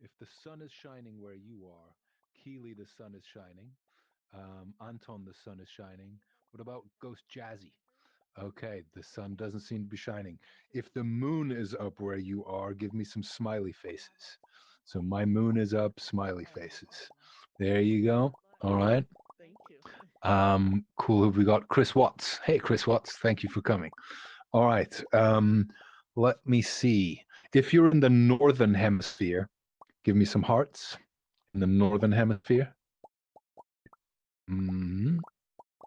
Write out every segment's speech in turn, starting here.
If the sun is shining where you are, Keely, the sun is shining. Anton, the sun is shining. What about Ghost Jazzy? Okay, the sun doesn't seem to be shining. If the moon is up where you are, give me some smiley faces. So my moon is up, smiley faces. There you go. All right. Thank you. Cool. Have we got Chris Watts? Hey, Chris Watts, thank you for coming. All right. Let me see. If you're in the northern hemisphere, give me some hearts in the northern hemisphere. Hmm.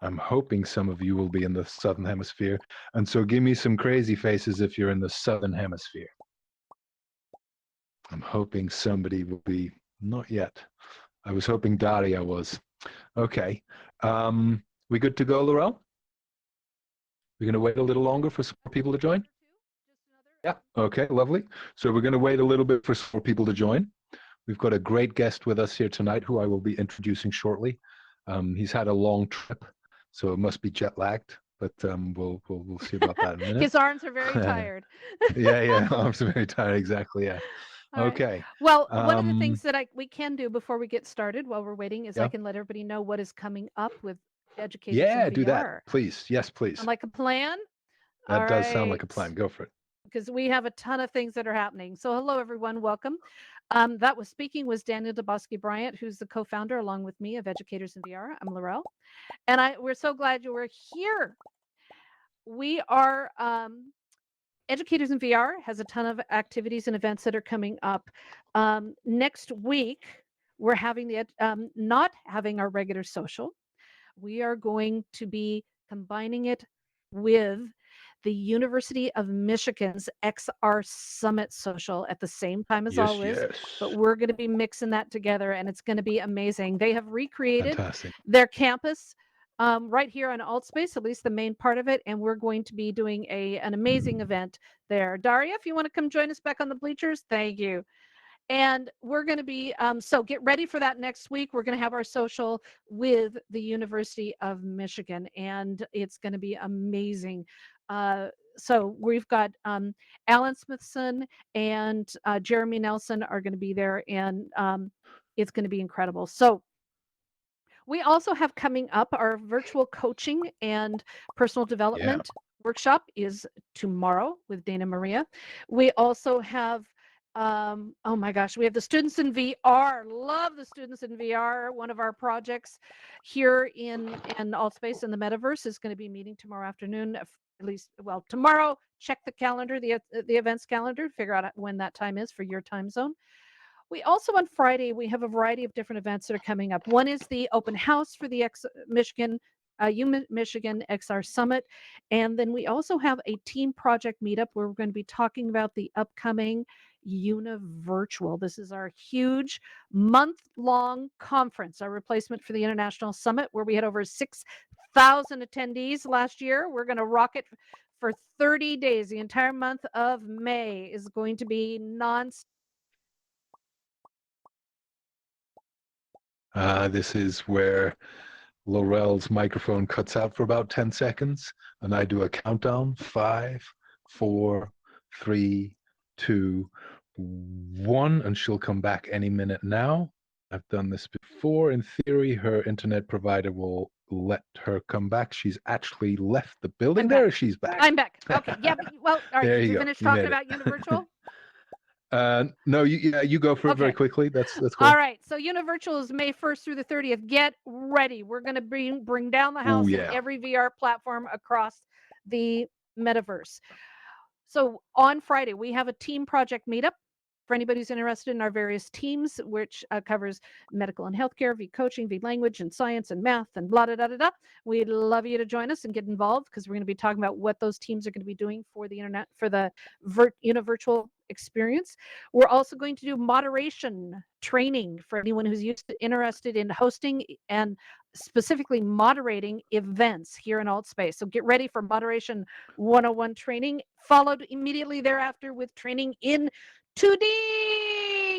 I'm hoping some of you will be in the southern hemisphere. And so give me some crazy faces if you're in the southern hemisphere. I'm hoping somebody will be, not yet. I was hoping Daria was. Okay. We good to go, Laurel? We're going to wait a little longer for some more people to join? Yeah. Okay, lovely. So we're going to wait a little bit for some more people to join. We've got a great guest with us here tonight who I will be introducing shortly. He's had a long trip, so it must be jet lagged, but we'll see about that in a minute. His arms are very tired. Yeah, yeah, arms are very tired. Exactly. Yeah. All right. Okay. Well, one of the Um, things that we can do before we get started while we're waiting is I yeah, can let everybody know what is coming up with educators in yeah, do that, VR. please. Yes, Sound please. like a plan? All That does sound like right. a plan. Go for it. Because we have a ton of things that are happening. So, hello, everyone. Welcome. That was speaking was Daniel Debosky Bryant, who's the co-founder along with me of Educators in VR. I'm Laurel, and we're so glad you were here. We are Educators in VR has a ton of activities and events that are coming up. Next week, we're having not having our regular social. We are going to be combining it with the University of Michigan's XR Summit Social at the same time as Yes, always, but yes. we're going to be mixing that together and it's going to be amazing. They have recreated Fantastic. their campus right here on AltSpace, at least the main part of it, and we're going to be doing an amazing event there. Daria, if you want to come join us back on the bleachers, thank you. And we're going to be, so get ready for that next week. We're going to have our social with the University of Michigan, and it's going to be amazing. So we've got Alan Smithson and Jeremy Nelson are going to be there, and it's going to be incredible. So we also have coming up our virtual coaching and personal Yeah. development workshop is tomorrow with Dana Maria. We also have oh my gosh, we have the students in VR. Love the students in VR. One of our projects here in Altspace in the metaverse is going to be meeting tomorrow afternoon. At least, well, tomorrow. Check the calendar, the events calendar, figure out when that time is for your time zone. We also on Friday we have a variety of different events that are coming up. One is the open house for the Michigan Michigan XR Summit, and then we also have a team project meetup where we're going to be talking about the upcoming Univirtual. This is our huge month-long conference, our replacement for the International Summit, where we had over 6,000 attendees last year. We're going to rock it for 30 days. The entire month of May is going to be non. This is where Laurel's microphone cuts out for about 10 seconds, and I do a countdown: five, four, three, two, one, and she'll come back any minute now. I've done this before. In theory, her internet provider will let her come back. She's actually left the building. I'm back. There, she's back. I'm back. Okay. Yeah. But, well, all right. There Did you you go. finish You talking made it. about Univirtual? No, you go for it very Okay. quickly. That's All cool. right. So Univirtual is May 1st through the 30th. Get ready. We're going to bring down the Oh house in yeah. every VR platform across the metaverse. So on Friday, we have a team project meetup for anybody who's interested in our various teams, which covers medical and healthcare, V coaching, V language, and science and math, and blah, da, da, da, da. We'd love you to join us and get involved because we're going to be talking about what those teams are going to be doing for the internet, for the virtual experience. We're also going to do moderation training for anyone who's interested in hosting and specifically moderating events here in AltSpace. So get ready for moderation 101 training, followed immediately thereafter with training in 2D.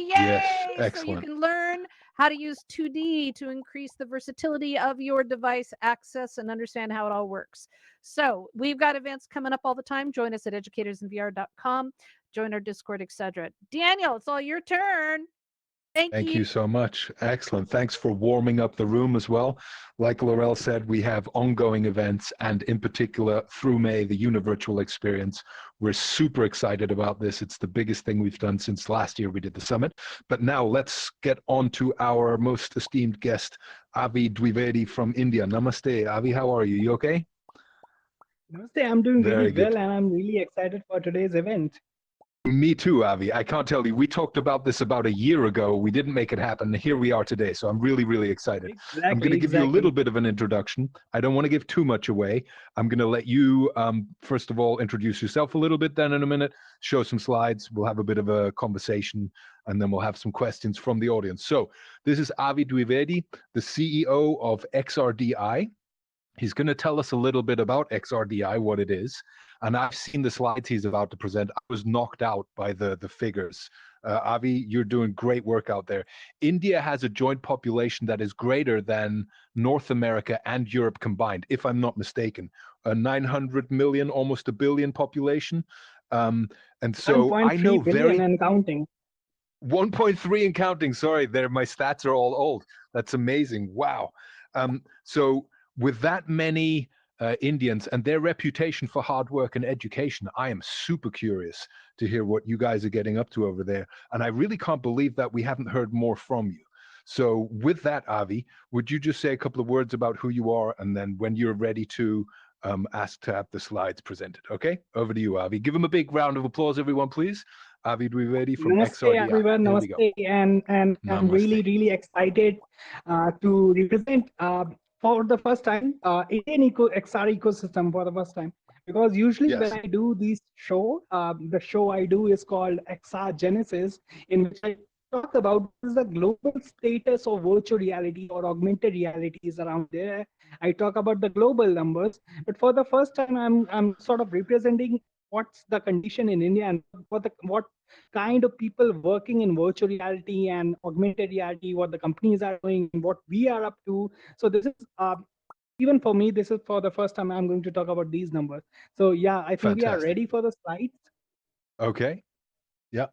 Yes. Yay! So you Excellent. can learn how to use 2D to increase the versatility of your device access and understand how it all works. So we've got events coming up all the time. Join us at educatorsinvr.com. Join our Discord, etc. Daniel, it's all your turn. Thank Thank you. you so much. Excellent. Thanks for warming up the room as well. Like Laurel said, we have ongoing events, and in particular, through May, the Univirtual Experience. We're super excited about this. It's the biggest thing we've done since last year we did the summit. But now let's get on to our most esteemed guest, Avi Dwivedi from India. Namaste, Avi. How are you? You okay? Namaste, I'm doing really Very well good. and I'm really excited for today's event. Me too, Avi. I can't tell you. We talked about this about a year ago. We didn't make it happen. Here we are today. So I'm really, really excited. I'm going Exactly, to give you a little exactly. bit of an introduction. I don't want to give too much away. I'm going to let you, first of all, introduce yourself a little bit. Then in a minute, show some slides. We'll have a bit of a conversation, and then we'll have some questions from the audience. So this is Avi Dwivedi, the CEO of XRDI. He's going to tell us a little bit about XRDI, what it is. And I've seen the slides he's about to present. I was knocked out by the figures. Avi, you're doing great work out there. India has a joint population that is greater than North America and Europe combined, if I'm not mistaken. A 900 million, almost a billion population. And so I know 1.3 billion very and counting. 1.3 and counting. Sorry, there my stats are all old. That's amazing. Wow. So with that many Indians and their reputation for hard work and education, I am super curious to hear what you guys are getting up to over there. And I really can't believe that we haven't heard more from you. So with that, Avi, would you just say a couple of words about who you are, and then when you're ready to ask to have the slides presented. Okay, over to you, Avi. Give him a big round of applause, everyone, please. Avi Dwivedi from Namaste, XRDI. everyone. There we go. Namaste, and I'm really, Namaste. really excited to represent for the first time Indian XR ecosystem for the first time. Because usually when Yes. I do this show, the show I do is called XR Genesis, in which I talk about what is the global status of virtual reality or augmented realities around there. I talk about the global numbers, but for the first time, I'm sort of representing what's the condition in India and what kind of people working in virtual reality and augmented reality, what the companies are doing, and what we are up to. So this is even for me, this is for the first time I'm going to talk about these numbers. So yeah, I think we are Fantastic. ready for the slides. Okay. Yeah.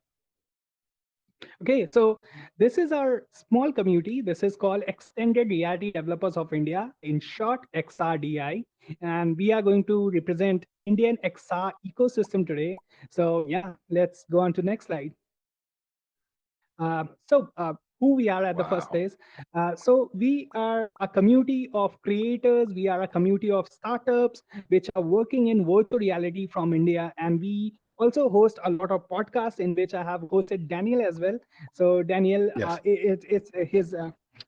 Okay, so this is our small community. This is called Extended Reality Developers of India, in short, XRDI. And we are going to represent Indian XR ecosystem today. So yeah, let's go on to next slide. Who we are at the first Wow. place. So we are a community of creators. We are a community of startups which are working in virtual reality from India. And we also host a lot of podcasts in which I have hosted Daniel as well. So Daniel, Yes.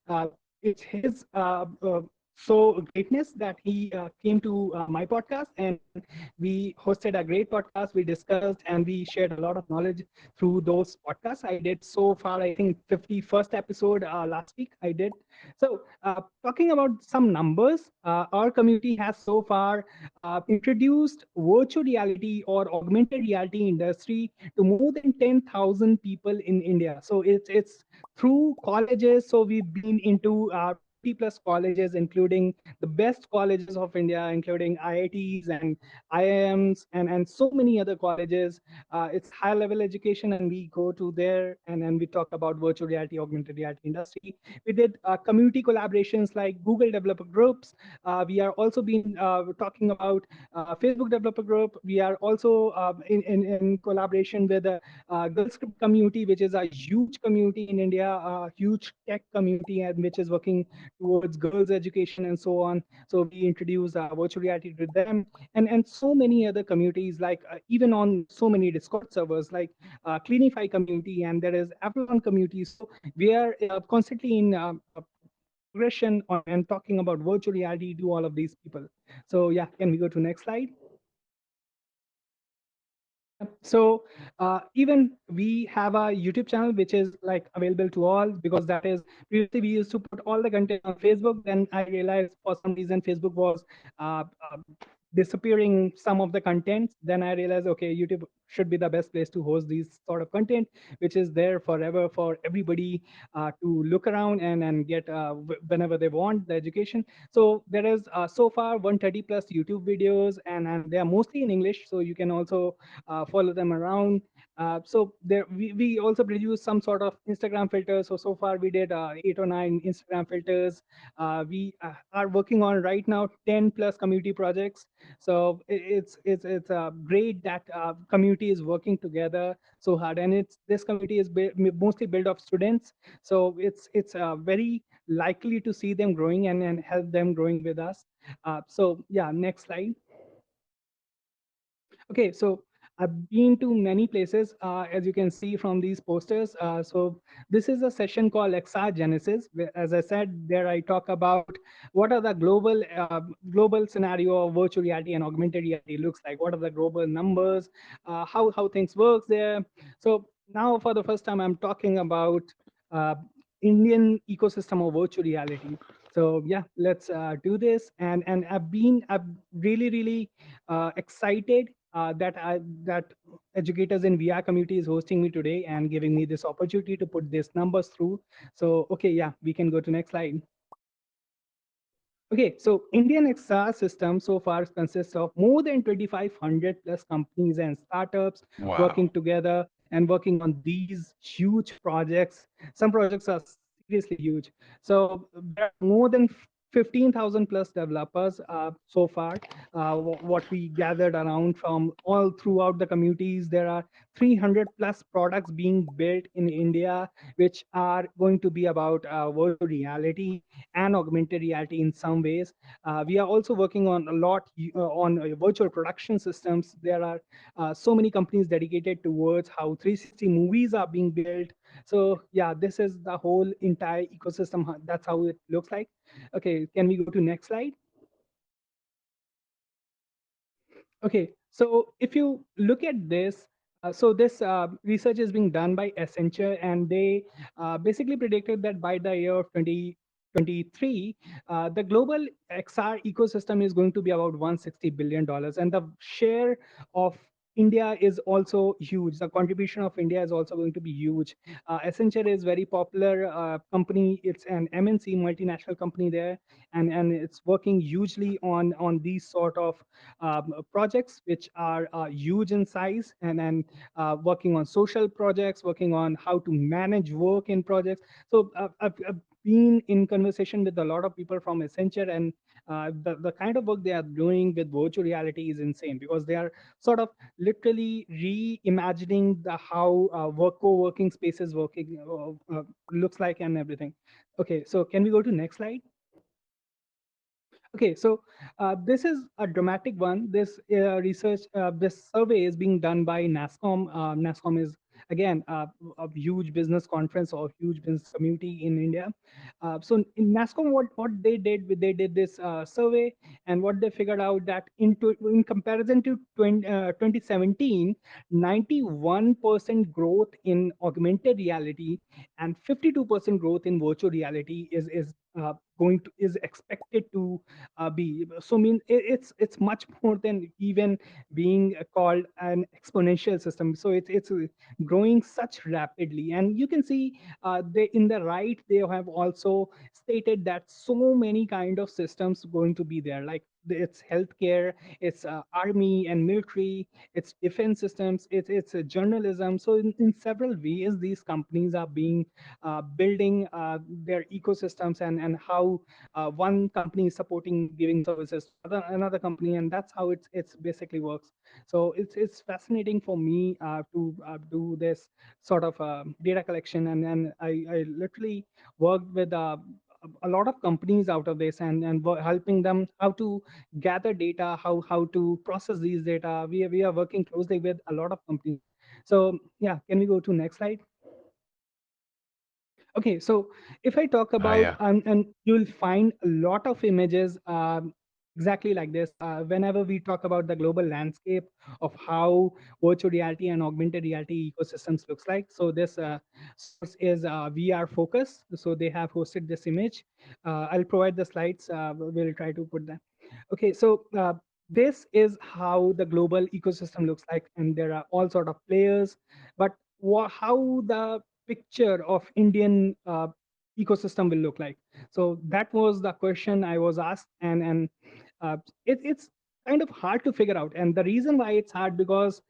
uh, it's his so greatness that he came to my podcast, and we hosted a great podcast. We discussed and we shared a lot of knowledge through those podcasts. I did so far, I think 51st episode last week I did. So talking about some numbers, our community has so far introduced virtual reality or augmented reality industry to more than 10,000 people in India. So it's through colleges. So we've been into 20 plus colleges, including the best colleges of India, including IITs and IIMs and so many other colleges. It's high level education, and we go to there and we talk about virtual reality, augmented reality industry. We did community collaborations like Google developer groups. We are also been talking about Facebook developer group. We are also in collaboration with the Girl Script community, which is a huge community in India, a huge tech community, and which is working towards girls' education and so on. So we introduced virtual reality to them, and so many other communities, like even on so many Discord servers, like Cleanify community, and there is Avalon community. So we are constantly in progression on and talking about virtual reality to all of these people. So yeah, can we go to next slide? So even we have a YouTube channel which is like available to all, because that is previously we used to put all the content on Facebook. Then I realized for some reason Facebook was uh, uh, disappearing some of the content. Then I realized, okay, YouTube should be the best place to host these sort of content, which is there forever for everybody to look around and get whenever they want the education. So there is so far 130 plus YouTube videos, and they are mostly in English, so you can also follow them around. So there, we also produce some sort of Instagram filters. So far we did 8 or 9 Instagram filters. We are working on right now 10 plus community projects. So it's great that community is working together so hard, and it's this community is mostly built of students. So it's very likely to see them growing and help them growing with us. So yeah, next slide. Okay, so I've been to many places, as you can see from these posters. So this is a session called XR Genesis. As I said, there I talk about what are the global scenario of virtual reality and augmented reality looks like. What are the global numbers? How things works there. So now for the first time, I'm talking about uh, Indian ecosystem of virtual reality. So yeah, let's do this. And I'm really excited that educators in VR community is hosting me today and giving me this opportunity to put these numbers through. So okay, yeah, we can go to next slide. Okay, so Indian XR system so far consists of more than 2,500 plus companies and startups Wow. working together and working on these huge projects. Some projects are seriously huge. So there are more than 15,000 plus developers so far. What we gathered around from all throughout the communities, there are 300 plus products being built in India, which are going to be about virtual reality and augmented reality in some ways. We are also working on a lot on virtual production systems. There are so many companies dedicated towards how 360 movies are being built. So yeah, this is the whole entire ecosystem. That's how it looks like. Okay, can we go to next slide? Okay, so if you look at this, so this research is being done by Accenture, and they basically predicted that by the year of 2023, the global XR ecosystem is going to be about $160 billion, and the share of India is also huge. The contribution of India is also going to be huge. Accenture is very popular company. It's an MNC multinational company there, and it's working hugely on these sort of projects which are huge in size, and working on social projects, working on how to manage work in projects. So I've been in conversation with a lot of people from Accenture, and the kind of work they are doing with virtual reality is insane, because they are sort of literally reimagining the how co-working spaces working looks like and everything. Okay, so can we go to next slide? Okay, so this is a dramatic one. This this survey is being done by NASSCOM. NASSCOM is again a huge business conference or huge business community in India. So in NASSCOM, what they did this survey, and what they figured out that in comparison to 2017, 91% growth in augmented reality and 52% growth in virtual reality is expected to be. So mean it's much more than even being called an exponential system. So it's growing such rapidly, and you can see they in the right they have also stated that so many kind of systems going to be there, like it's healthcare, it's army and military, it's defense systems, it's journalism. So in several ways these companies are being building their ecosystems, and how one company is supporting giving services to another company, and that's how it's basically works. So it's fascinating for me to do this sort of data collection, and I literally worked with a lot of companies out of this, and helping them how to gather data, how to process these data. We are working closely with a lot of companies. So yeah, can we go to next slide? Okay, so if I talk about, Yeah. and you'll find a lot of images exactly like this whenever we talk about the global landscape of how virtual reality and augmented reality ecosystems looks like. So this source is VR Focus. So they have hosted this image. I'll provide the slides. We'll try to put them. Okay, so this is how the global ecosystem looks like, and there are all sort of players. But how the picture of Indian ecosystem will look like. So that was the question I was asked, and it's kind of hard to figure out. And the reason why it's hard, because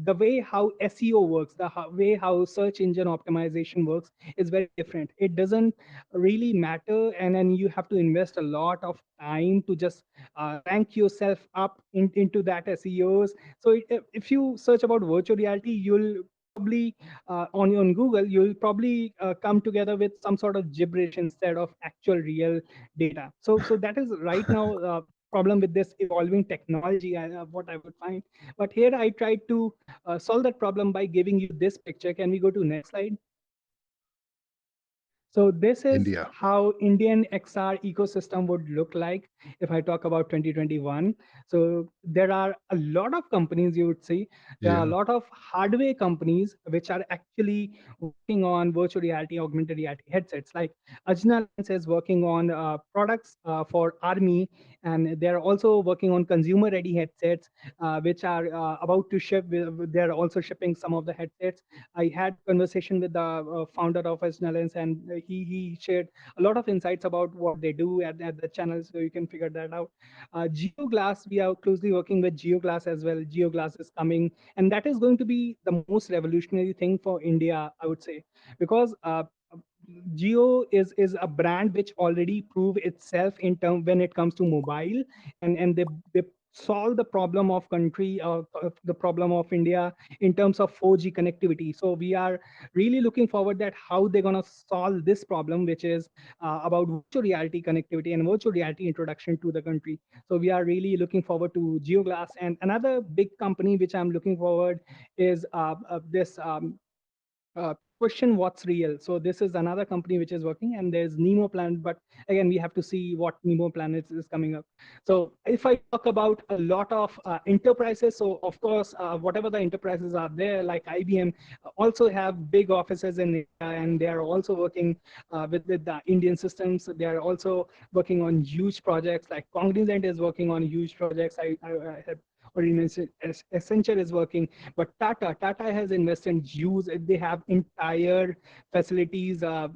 the way how SEO works, way how search engine optimization works is very different. It doesn't really matter, and then you have to invest a lot of time to just rank yourself up into that SEOs. So if you search about virtual reality, you'll probably on Google, you'll probably come together with some sort of gibberish instead of actual real data. So that is right now problem with this evolving technology, what I would find. But here I tried to solve that problem by giving you this picture. Can we go to next slide? So this is India. how Indian XR ecosystem would look like if I talk about 2021. So there are a lot of companies, you would see. There are a Yeah. lot of hardware companies which are actually working on virtual reality, augmented reality headsets. Like Ajna Lens is working on products for army, and they're also working on consumer-ready headsets, which are about to ship. They're also shipping some of the headsets. I had conversation with the founder of Snellens, and he shared a lot of insights about what they do at the channel, so you can figure that out. GeoGlass, we are closely working with GeoGlass as well. GeoGlass is coming, and that is going to be the most revolutionary thing for India, I would say, because Geo is a brand which already proved itself in term when it comes to mobile, and they solve the problem of country, the problem of India in terms of 4G connectivity. So we are really looking forward that how they're gonna solve this problem, which is about virtual reality connectivity and virtual reality introduction to the country. So we are really looking forward to GeoGlass. And another big company which I'm looking forward is this. Question what's real. So this is another company which is working, and there's Nemo Planet, but again we have to see what Nemo Planet is coming up. So if I talk about a lot of enterprises, so of course whatever the enterprises are there, like IBM, also have big offices in India, and they are also working with the Indian systems. They are also working on huge projects. Like Cognizant is working on huge projects. I have already mentioned Accenture is working, but Tata has invested huge. They have entire facilities uh,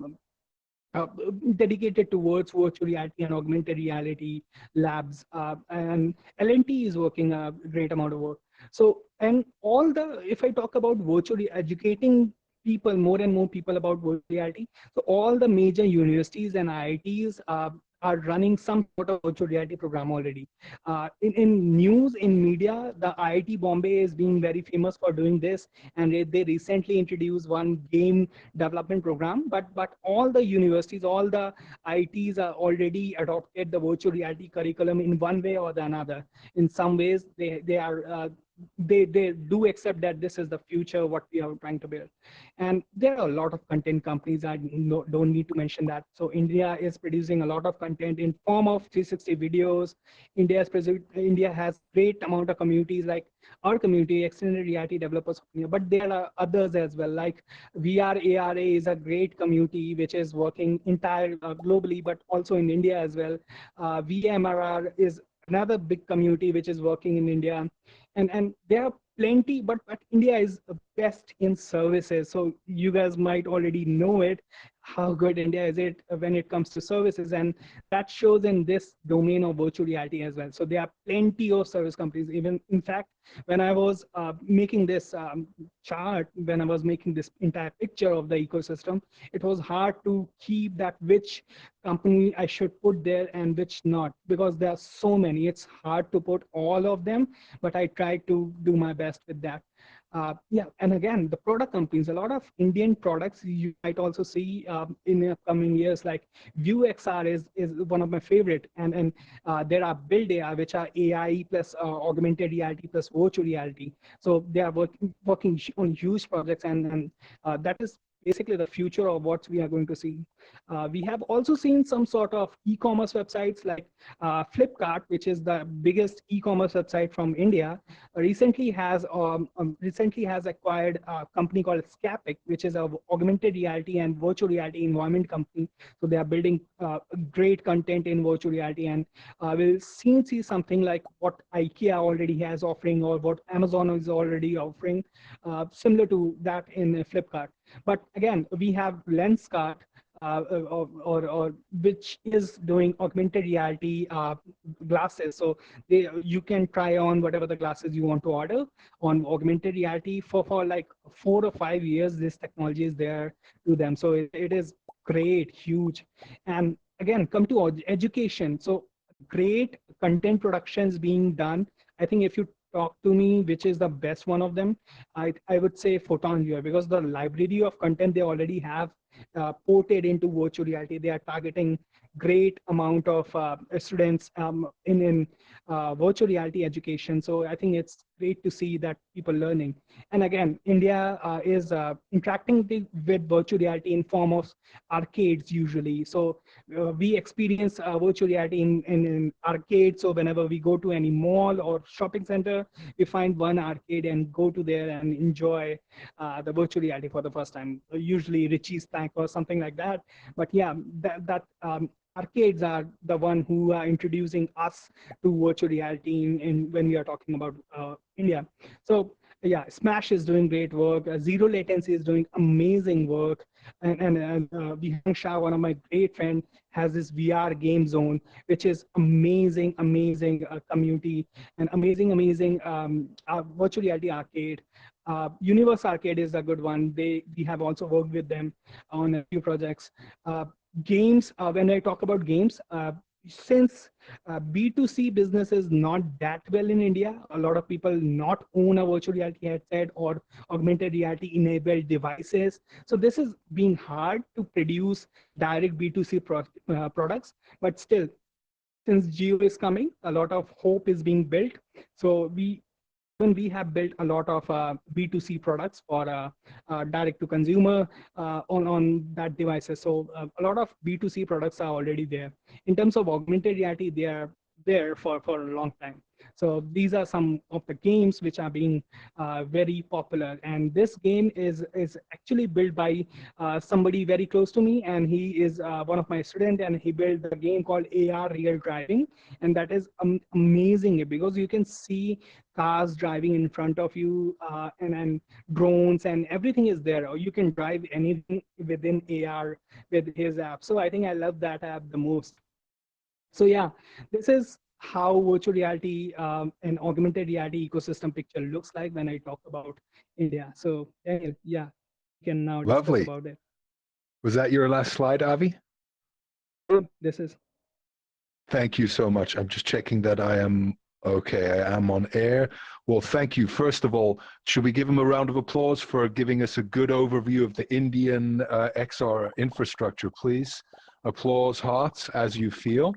dedicated towards virtual reality and augmented reality labs, and L&T is working a great amount of work. So, and all the, if I talk about virtually educating people, more and more people about virtual reality, so all the major universities and IITs are running some sort of virtual reality program already. In news, in media, the IIT Bombay is being very famous for doing this, and they recently introduced one game development program. But all the universities, all the IITs are already adopted the virtual reality curriculum in one way or the another. In some ways, they are they do accept that this is the future what we are trying to build. And there are a lot of content companies. I don't need to mention that. So India is producing a lot of content in form of 360 videos. India has great amount of communities like our community, extended reality developers, but there are others as well. Like VRARA is a great community which is working entire globally, but also in India as well. VMRR is another big community which is working in India, and there are plenty, but India is best in services. So you guys might already know it, how good India is it when it comes to services, and that shows in this domain of virtual reality as well. So there are plenty of service companies. Even in fact, when I was making this chart, when I was making this entire picture of the ecosystem, it was hard to keep that which company I should put there and which not, because there are so many. It's hard to put all of them, but I try to do my best with that. Yeah, and again, the product companies, a lot of Indian products you might also see in the coming years, like View XR is one of my favorite, and there are Build AI, which are AI plus augmented reality plus virtual reality. So they are working on huge projects, and that is basically the future of what we are going to see. We have also seen some sort of e-commerce websites like Flipkart, which is the biggest e-commerce website from India, recently has acquired a company called Scapic, which is a augmented reality and virtual reality environment company. So they are building great content in virtual reality, and we'll soon see something like what IKEA already has offering, or what Amazon is already offering, similar to that in Flipkart. But again, we have Lenskart, or which is doing augmented reality glasses. So you can try on whatever the glasses you want to order on augmented reality for like 4 or 5 years. This technology is there to them. So it is great, huge. And again, come to education. So great content productions being done. I think if you talk to me, which is the best one of them, I would say Photon Viewer, because the library of content they already have ported into virtual reality. They are targeting great amount of students in virtual reality education. So I think it's great to see that people learning. And again, India is interacting with virtual reality in form of arcades usually. So we experience virtual reality in arcades. So whenever we go to any mall or shopping center, we find one arcade and go to there and enjoy the virtual reality for the first time. Usually Richie's Tank or something like that. But yeah, that arcades are the one who are introducing us to virtual reality in when we are talking about India. So yeah, Smash is doing great work. Zero Latency is doing amazing work. And Vihang Shah, one of my great friends, has this VR game zone, which is amazing, amazing community and amazing virtual reality arcade. Universe Arcade is a good one. We have also worked with them on a few projects. Games, when I talk about games, since B2C business is not that well in India, a lot of people not own a virtual reality headset or augmented reality enabled devices. So this is being hard to produce direct B2C products, but still, since Geo is coming, a lot of hope is being built. So we have built a lot of B2C products for direct to consumer on that devices. So a lot of B2C products are already there. In terms of augmented reality, they are there for a long time. So these are some of the games which are being very popular. And this game is actually built by somebody very close to me, and he is one of my students, and he built a game called AR Real Driving, and that is amazing because you can see cars driving in front of you, and drones and everything is there. Or you can drive anything within AR with his app. So I think I love that app the most. So yeah, this is how virtual reality and augmented reality ecosystem picture looks like when I talk about India. So Daniel, yeah, we can now discuss Lovely. about it. Was that your last slide, Avi? This is. Thank you so much. I'm just checking that I am okay. I am on air. Well, thank you. First of all, should we give him a round of applause for giving us a good overview of the Indian XR infrastructure, please? Applause, hearts, as you feel.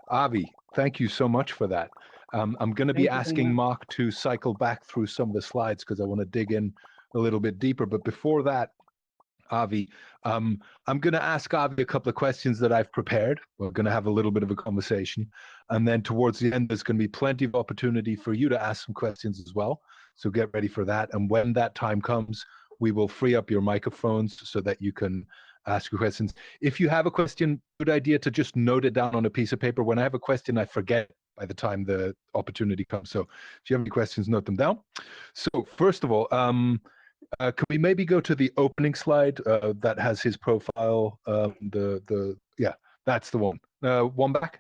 Avi, thank you so much for that. I'm going to be Thank you so asking much. Mark to cycle back through some of the slides because I want to dig in a little bit deeper. But before that, Avi, I'm going to ask Avi a couple of questions that I've prepared. We're going to have a little bit of a conversation. And then towards the end, there's going to be plenty of opportunity for you to ask some questions as well. So get ready for that. And when that time comes, we will free up your microphones so that you can ask your questions. If you have a question, good idea to just note it down on a piece of paper. When I have a question, I forget by the time the opportunity comes. So if you have any questions, note them down. So first of all, can we maybe go to the opening slide that has his profile? Yeah, that's the one. One back.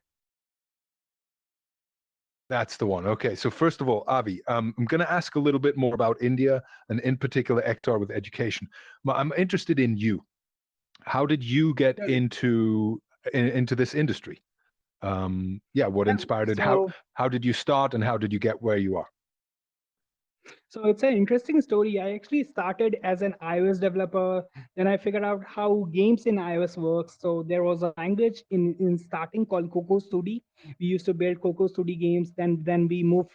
That's the one. Okay, so first of all, Avi, I'm going to ask a little bit more about India and in particular XR with education. I'm interested in you. How did you get into this industry? Yeah, what inspired it? How did you start and how did you get where you are? So it's an interesting story. I actually started as an iOS developer. Then I figured out how games in iOS works. So there was a language in starting called Coco 2D. We used to build Coco 2D games. Then we moved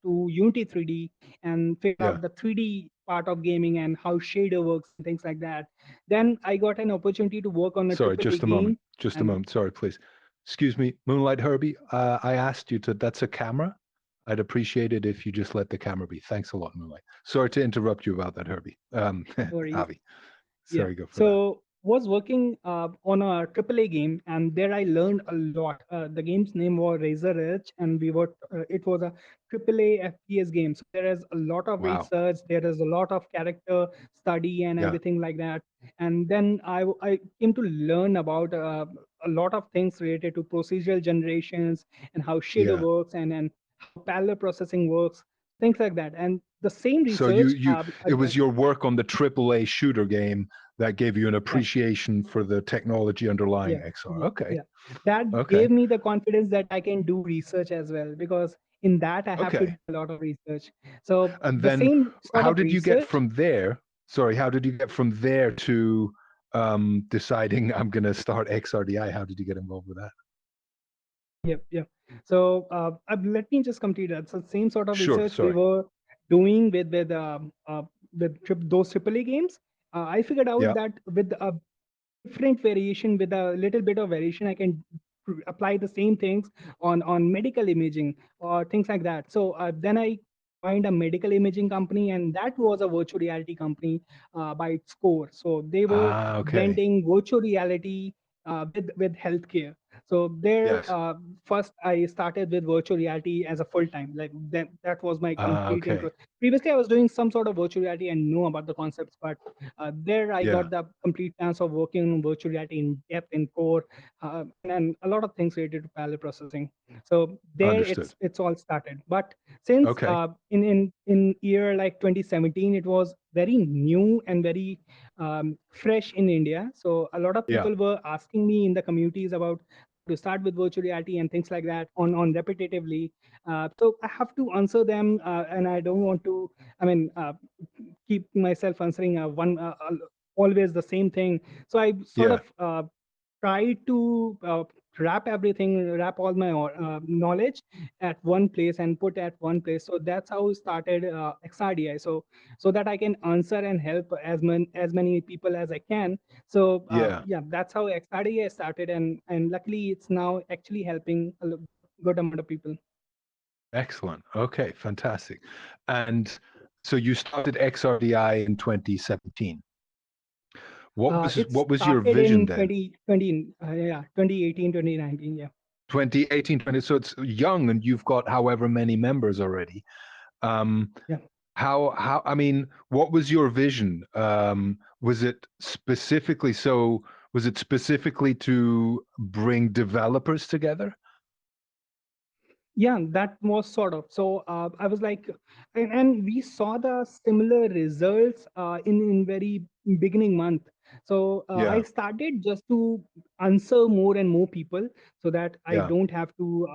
to Unity 3D and figured out the 3D part of gaming and how shader works and things like that. Then I got an opportunity to work on a Sorry, AAA just a game. moment. Just a moment. Sorry, please. Excuse me, Moonlight Herbie. I asked you to. That's a camera. I'd appreciate it if you just let the camera be. Thanks a lot, Moonlight. Sorry to interrupt you about that, Herbie. Avi. Yeah. Sorry, go for So was working on a AAA game, and there I learned a lot. The game's name was Razor Edge, and it was a AAA FPS game. So there is a lot of Wow. research, there is a lot of character study and Yeah. everything like that. And then I came to learn about a lot of things related to procedural generations and how shader Yeah. works and how parallel processing works, things like that. And the same So research, it was your work on the AAA shooter game that gave you an right. appreciation for the technology underlying Yeah, XR. yeah, Okay. yeah. That Okay. gave me the confidence that I can do research as well, because in that I have to do Okay. a lot of research. So And the then same sort how of did you get research. from there? Sorry, how did you get from there to deciding I'm going to start XRDI? How did you get involved with that? Yep, yep. So let me just complete that. So same sort of Sure. research we Sorry. were doing with AAA games. I figured out Yeah. that with a different variation, with a little bit of variation, I can apply the same things on medical imaging or things like that. So then I joined a medical imaging company, and that was a virtual reality company by its core. So they were Ah, okay. blending virtual reality with healthcare. So there, Yes. first I started with virtual reality as a full time. Like that was my Ah, complete intro. okay. Previously, I was doing some sort of virtual reality and know about the concepts, but there I Yeah. got the complete chance of working on virtual reality in depth, in core, and a lot of things related to parallel processing. So there, Understood. it's all started. But since Okay. in year like 2017, it was very new and very fresh in India. So a lot of Yeah. people were asking me in the communities about to start with virtual reality and things like that on repetitively. So I have to answer them, and I don't want to. I mean, keep myself answering always the same thing. So I sort Yeah. of try to wrap all my knowledge at one place and put at one place. So that's how I started XRDI. So that I can answer and help as many people as I can. So Yeah. yeah, that's how XRDI started, and luckily it's now actually helping good amount of people. Excellent. Okay. Fantastic. And so you started XRDI in 2017. It What was your started vision in then? 2020, yeah, 2018, 2019, yeah. 2018, 20. So it's young, and you've got however many members already. Um, Yeah. how I mean, what was your vision? Was it specifically so? Was it specifically to bring developers together? Yeah, that was sort of. So I was like, and we saw the similar results in very beginning month. So I Yeah. started just to answer more and more people, so that I Yeah. don't have to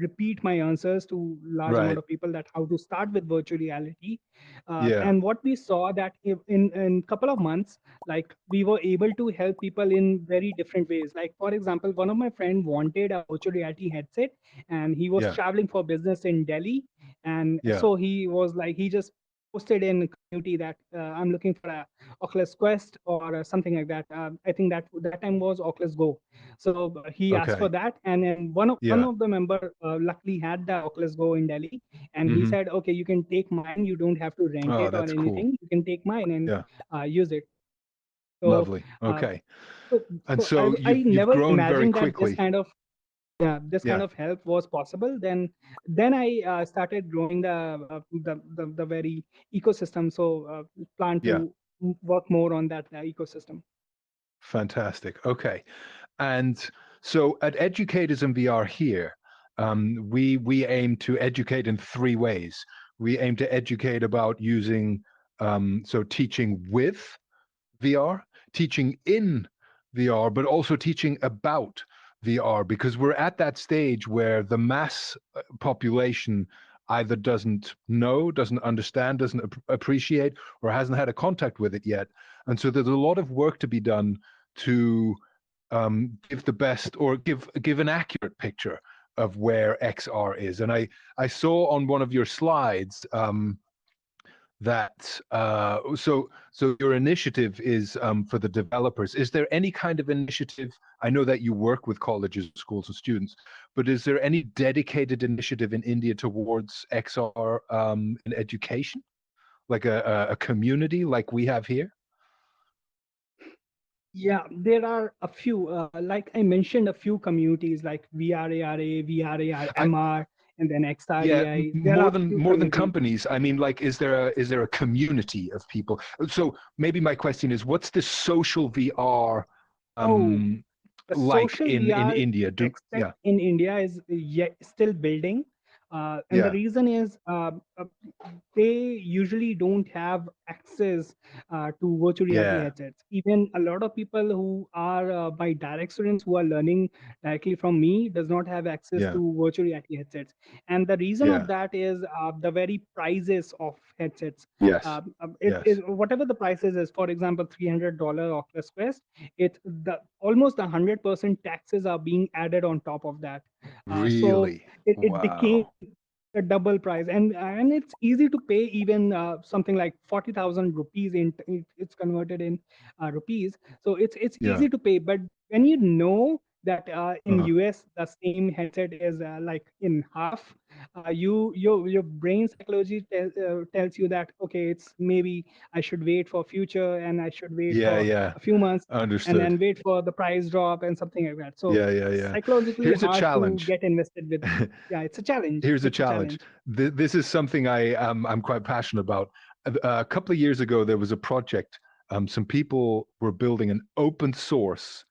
repeat my answers to large amount Right. of people, that how to start with virtual reality. Yeah. And what we saw that in couple of months, like we were able to help people in very different ways. Like for example, one of my friend wanted a virtual reality headset, and he was Yeah. traveling for business in Delhi. And Yeah. so he was like, he just posted in community that I'm looking for a Oculus Quest or something like that. I think that time was Oculus Go. So he asked for Okay. that, and then one Yeah. of the member luckily had the Oculus Go in Delhi, and he Hmm. said, okay, you can take mine. You don't have to rent Oh, it or that's cool. anything. You can take mine and Yeah. use it. So, Lovely. uh, Okay. so, And so I so I you've never grown very imagined that quickly. this kind Yeah. of help was possible. Then I started growing the very ecosystem. So plan Yeah. to work more on that ecosystem. Fantastic. Okay. And so at Educators in VR here, we aim to educate in three ways. We aim to educate about using so teaching with VR, teaching in VR, but also teaching about VR, because we're at that stage where the mass population either doesn't know, doesn't understand, doesn't appreciate, or hasn't had a contact with it yet. And so there's a lot of work to be done to give the best or give an accurate picture of where XR is. And I saw on one of your slides that so your initiative is for the developers. Is there any kind of initiative? I know that you work with colleges, schools, and students, but is there any dedicated initiative in India towards XR in education, like a community like we have here? Yeah, there are a few, like I mentioned, a few communities like VRARA, I, VRARMR, and then yeah, XRDI. There are a few more than communities. companies. I mean, like, is there a community of people? So maybe my question is, what's the social VR Oh, um the like social in VR India? except Yeah, in India is yet still building. And the yeah, reason is they usually don't have access to virtual reality yeah, headsets. Even a lot of people who are my direct students who are learning directly from me does not have access yeah, to virtual reality headsets. And the reason of yeah. that is the very prices of headsets. Yes, It yes. is whatever the prices is. For example, $300 Oculus Quest, it the almost 100% taxes are being added on top of that. So Really? it became Wow. a double price, and it's easy to pay even something like 40,000 rupees it's converted in rupees, so it's Yeah. easy to pay. But when you know that in Uh, US the same headset is like in half, your brain psychology tells you that okay, it's maybe I should wait for future and I should wait yeah, for yeah. a few months and Understood. then wait for the price drop and something like that. So Yeah, yeah, yeah. psychologically Here's a hard to challenge. get invested with. Yeah, it's a challenge. Here's a It's a challenge. challenge. This is something I'm quite passionate about. A couple of years ago, there was a project. Some people were building an open source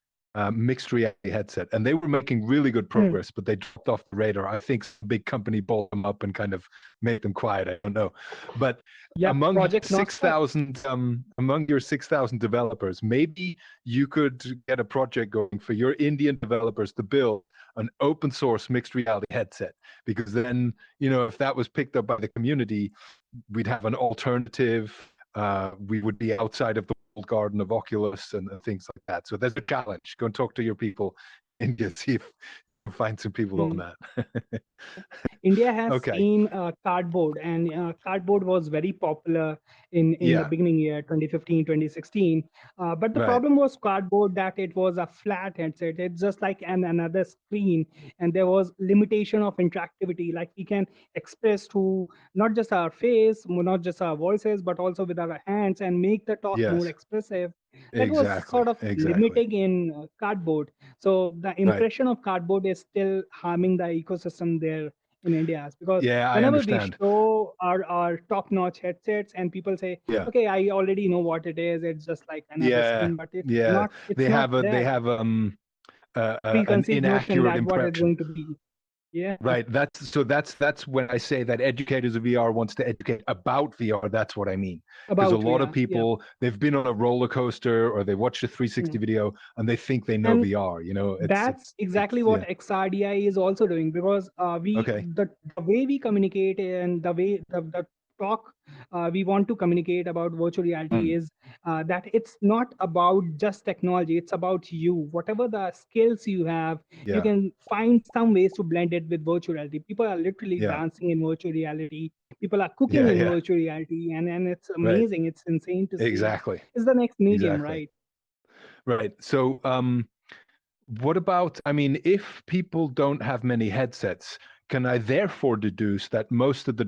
mixed reality headset, and they were making really good Hmm. progress, but they dropped off the radar. I think some big company bought them up and kind of made them quiet. I don't know, but Yep, Project Nostra. among your 6,000 developers, maybe you could get a project going for your Indian developers to build an open source mixed reality headset, because then, you know, if that was picked up by the community, we'd have an alternative. We would be outside of the walled garden of Oculus and things like that. So there's a challenge. Go and talk to your people in India, see if you can find some people on Hmm. that. India has Okay. seen cardboard, and cardboard was very popular in the Yeah. beginning year 2015, 2016. But the Right. problem was cardboard that it was a flat headset. It's just like another screen, and there was limitation of interactivity. Like we can express to not just our face, not just our voices, but also with our hands and make the talk more Yes. expressive. That was Exactly. sort of Exactly. limiting in cardboard. So the Right. impression of cardboard is still harming the ecosystem there in India, because Yeah, I whenever we understand. show our top-notch headsets and people say, Yeah. okay, I already know what it is, it's just like another Yeah. screen, but Yeah. it's not They that have an preconceived notion inaccurate that what is impression. going to be. Yeah, Right. That's when I say that educators of VR wants to educate about VR. That's what I mean. Because a about lot of VR. Yeah. people, they've been on a roller coaster or they watched a 360 Mm. video and they think they know And VR. You know, that's it's exactly what yeah. XRDI is also doing, because Okay. the way we communicate and the way the talk we want to communicate about virtual reality Mm, is that it's not about just technology, it's about you. Whatever the skills you have, you yeah. can find some ways to blend it with virtual reality. People are literally Yeah. dancing in virtual reality, people are cooking Yeah. in Yeah. virtual reality, and it's Right. amazing, it's insane to see. Exactly. It's the next medium, Exactly. right? Right. So what about, I mean, if people don't have many headsets, can I therefore deduce that most of the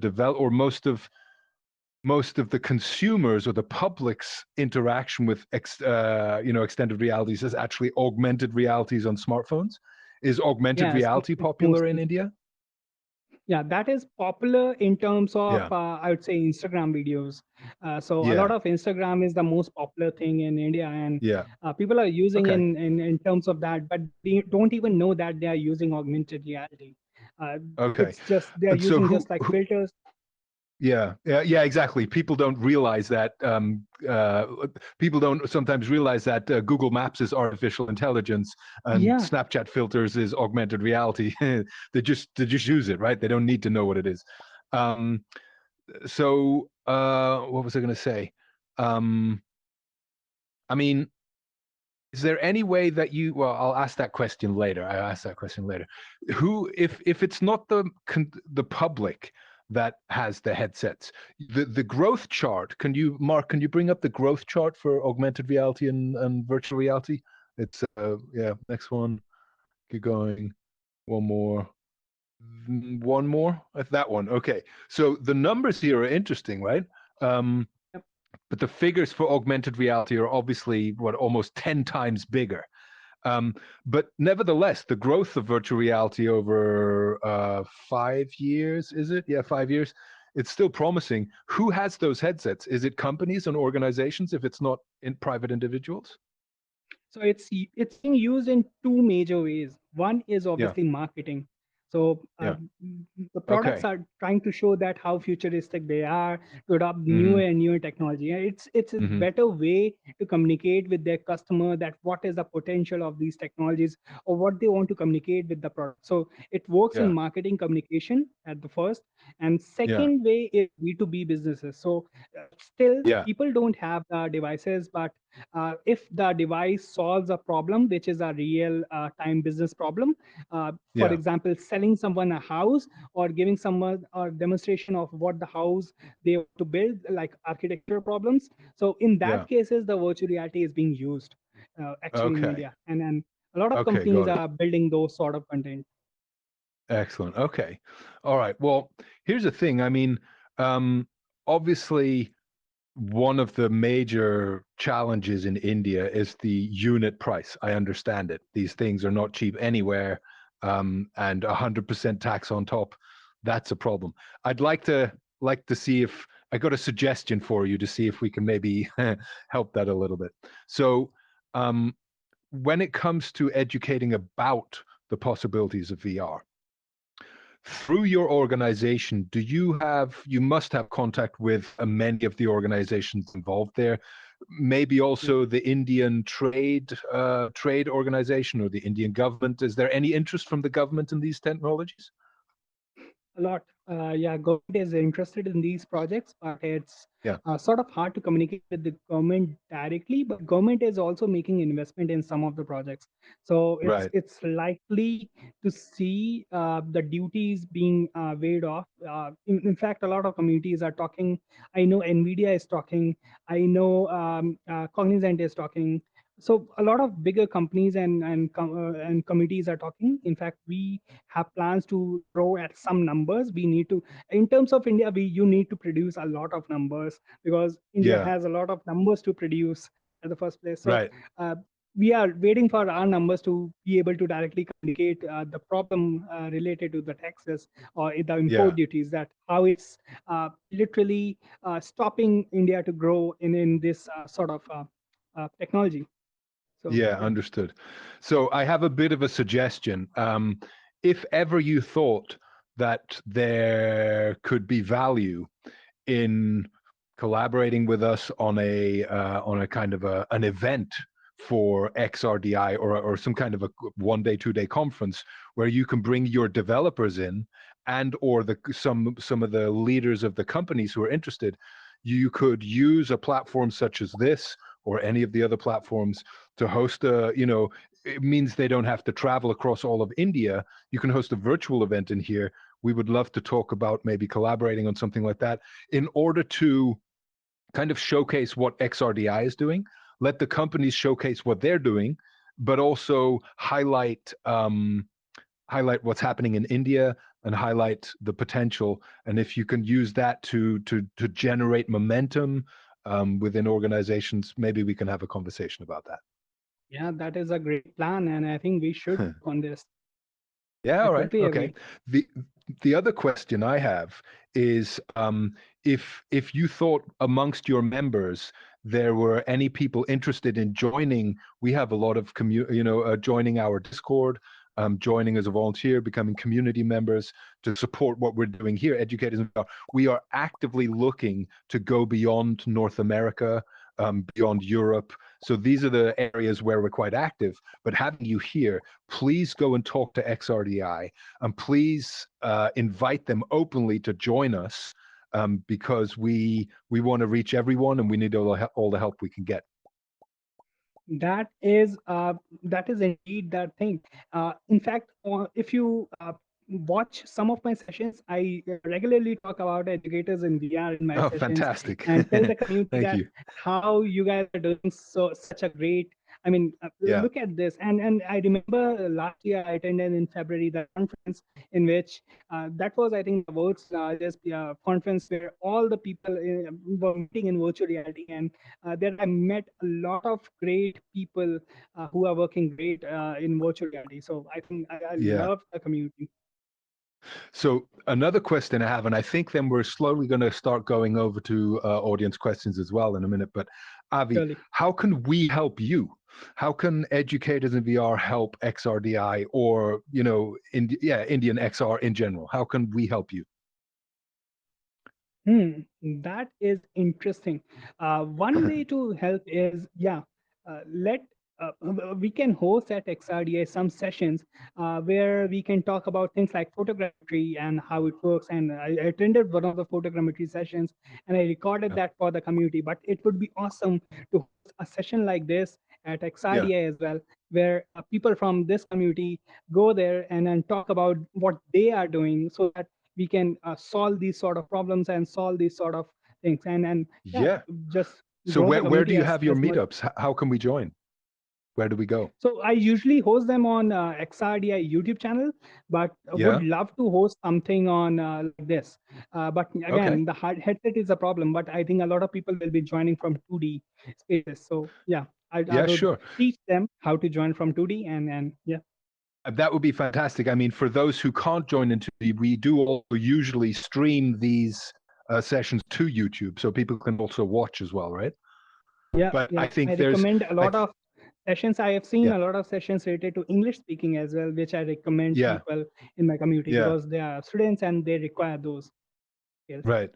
most of the consumers or the public's interaction with extended realities is actually augmented realities on smartphones? Is augmented Yes, reality it's popular in mostly. India? Yeah, that is popular in terms of, Yeah, I would say, Instagram videos. So a lot yeah, of Instagram is the most popular thing in India, and yeah. people are using Okay, in terms of that, but they don't even know that they are using augmented reality. Uh, okay. it's just they are And so using just like filters. yeah, yeah, yeah, exactly. People don't realize that. People don't sometimes realize that Google Maps is artificial intelligence and Yeah, Snapchat filters is augmented reality. They just use it, right? They don't need to know what it is. Um, what was I going to say? Um, I mean, is there any way that you? Well, I'll ask that question later. I will ask that question later. Who, if it's not the public that has the headsets, the growth chart? Can you, Mark? Can you bring up the growth chart for augmented reality and virtual reality? It's yeah. Next one. Keep going. One more. One more. That one. Okay. So the numbers here are interesting, right? Um, yep. but the figures for augmented reality are obviously almost 10 times bigger. But nevertheless, the growth of virtual reality over 5 years, is it? Yeah, 5 years. It's still promising. Who has those headsets? Is it companies and organizations if it's not in private individuals? So it's being used in two major ways. One is Yeah, obviously marketing. So yeah. the products Okay. are trying to show that how futuristic they are to adopt Mm-hmm. newer and newer technology. And it's a Mm-hmm. better way to communicate with their customer that what is the potential of these technologies or what they want to communicate with the product. So it works in Yeah, marketing communication at the first, and yeah, second way is B2B businesses. So still yeah, people don't have the devices, but if the device solves a problem, which is a real time business problem, for yeah, example, selling someone a house or giving someone a demonstration of what the house they want to build, like architectural problems. So in yeah. that cases, the virtual reality is being used actually in Okay. media, and a lot of Okay, companies got it. are building those sort of content. Excellent. Okay. All right. Well, here's the thing. I mean, obviously, one of the major challenges in India is the unit price. I understand it. These things are not cheap anywhere, and 100% tax on top. That's a problem. I'd like to see if I got a suggestion for you to see if we can maybe help that a little bit. So, um, when it comes to educating about the possibilities of VR, through your organization, you must have contact with many of the organizations involved there, maybe Yeah. also the Indian trade organization or the Indian government. Is there any interest from the government in these technologies? A lot. Yeah, government is interested in these projects, but it's Yeah, sort of hard to communicate with the government directly. But government is also making investment in some of the projects, so it's right. it's likely to see the duties being waived off. In fact, a lot of communities are talking. I know Nvidia is talking. I know Cognizant is talking. So a lot of bigger companies and committees are talking. In fact, we have plans to grow at some numbers. We need to, in terms of India, we you need to produce a lot of numbers because India Yeah, has a lot of numbers to produce at the first place. So right. uh, we are waiting for our numbers to be able to directly communicate the problem related to the taxes or the import Yeah. duties, that how it's literally stopping India to grow in this sort of technology. So Yeah, yeah. understood. So I have a bit of a suggestion. If ever you thought that there could be value in collaborating with us on a kind of an event for XRDI or some kind of a 1 day, 2 day conference where you can bring your developers in and or some of the leaders of the companies who are interested, you could use a platform such as this or any of the other platforms to host it means they don't have to travel across all of India. You can host a virtual event in here. We would love to talk about maybe collaborating on something like that in order to kind of showcase what XRDI is doing, let the companies showcase what they're doing, but also highlight what's happening in India and highlight the potential. And if you can use that to generate momentum within organizations, maybe we can have a conversation about Yeah, that is a great plan, and I think we should that. work on this. Yeah, I all right, totally okay. agree. The the other question I have is if you thought amongst your members there were any people interested in joining, we have a lot of joining our Discord, joining as a volunteer, becoming community members to support what we're doing here, educators. We are actively looking to go beyond North America, beyond Europe. So these are the areas where we're quite active. But having you here, please go and talk to XRDI and please invite them openly to join us because we want to reach everyone and we need all the help we can get. That is indeed that thing. In fact, if you watch some of my sessions, I regularly talk about educators in VR in my Oh, sessions fantastic. and tell the community Thank that you. how you guys are doing such a great I mean, Yeah. look at this. And I remember last year I attended in February the conference in which that was, I think, the world's largest conference where all the people were meeting in virtual reality. And there I met a lot of great people who are working great in virtual reality. So I think I Yeah. love the community. So another question I have, and I think then we're slowly going to start going over to audience questions as well in a minute. But Avi, Surely. how can we help you? How can educators in VR help XRDI or Indian XR in general? How can we help you? That is interesting. One way to help is, let we can host at XRDA some sessions where we can talk about things like photogrammetry and how it works. And I attended one of the photogrammetry sessions and I recorded Yeah. that for the community. But it would be awesome to host a session like this at Yeah. XRDA as well, where people from this community go there and then talk about what they are doing so that we can solve these sort of problems and solve these sort of things and yeah, Yeah. just So grow the where do community you have your as much. meetups? How can we join? Where do we go? So I usually host them on XRDI YouTube channel, but would Yeah. love to host something on like this. But Okay. again, the hard headset is a problem, but I think a lot of people will be joining from 2D spaces. So yeah, I Yeah, would sure. teach them how to join from 2D and yeah. That would be fantastic. I mean, for those who can't join into, we do also usually stream these sessions to YouTube, so people can also watch as well, right? Yeah, But I yeah. I think there's, recommend a I lot of sessions. I have seen yeah, a lot of sessions related to English speaking as well, which I recommend yeah, people in my community yeah, because they are students and they require those skills. right.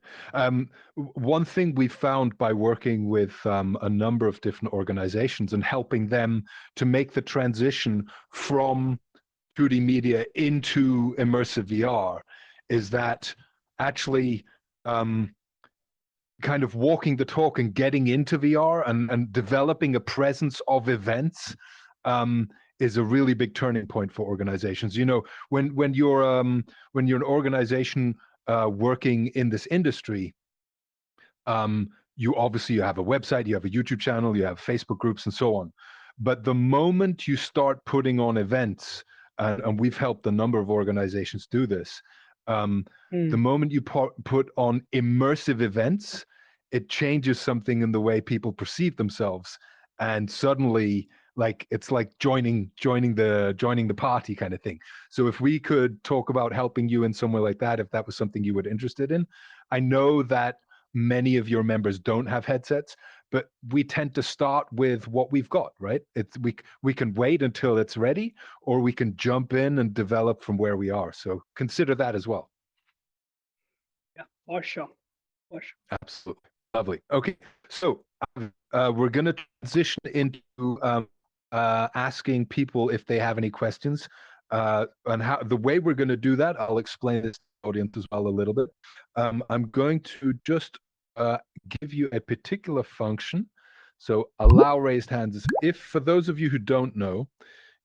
One thing we found by working with a number of different organizations and helping them to make the transition from 2D media into immersive VR is that actually kind of walking the talk and getting into VR and developing a presence of events is a really big turning point for organizations. You know, when you're an organization working in this industry, you obviously you have a website, you have a YouTube channel, you have Facebook groups, and so on. But the moment you start putting on events, and we've helped a number of organizations do this, the moment you put on immersive events, it changes something in the way people perceive themselves, and suddenly, like it's like joining the party kind of thing. So if we could talk about helping you in somewhere like that, if that was something you were interested in, I know that many of your members don't have headsets, but we tend to start with what we've got, right? It's we can wait until it's ready, or we can jump in and develop from where we are. So consider that as well. Yeah, for sure. For sure. Absolutely. Lovely. Okay. So we're going to transition into asking people if they have any questions. And how the way we're going to do that, I'll explain this to the audience as well a little bit. I'm going to just give you a particular function. So allow raised hands. If for those of you who don't know,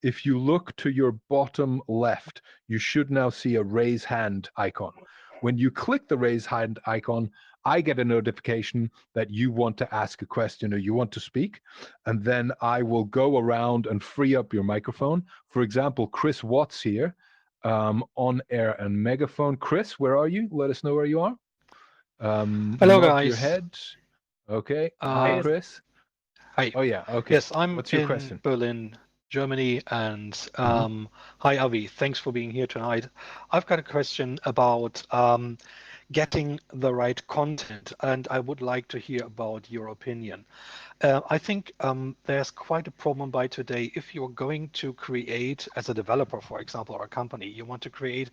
if you look to your bottom left, you should now see a raise hand icon. When you click the raise hand icon, I get a notification that you want to ask a question or you want to speak, and then I will go around and free up your microphone. For example, Chris Watts here, on air and megaphone. Chris, where are you? Let us know where you are. Hello, Nod your guys. head. Okay. Hi, Uh, Yes. Chris. Hi. Oh yeah. Okay. Yes, I'm What's your in question? Berlin, Germany, and Mhm. hi, Avi. Thanks for being here tonight. I've got a question about getting the right content, and I would like to hear about your opinion. I think there's quite a problem by today. If you're going to create, as a developer, for example, or a company, you want to create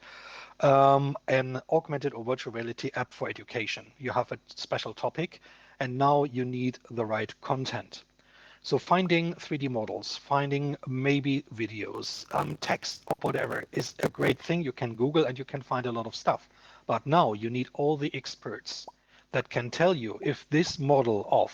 an augmented or virtual reality app for education. You have a special topic, and now you need the right content. So finding 3D models, finding maybe videos, text, or whatever is a great thing. You can Google and you can find a lot of stuff. But now you need all the experts that can tell you if this model of,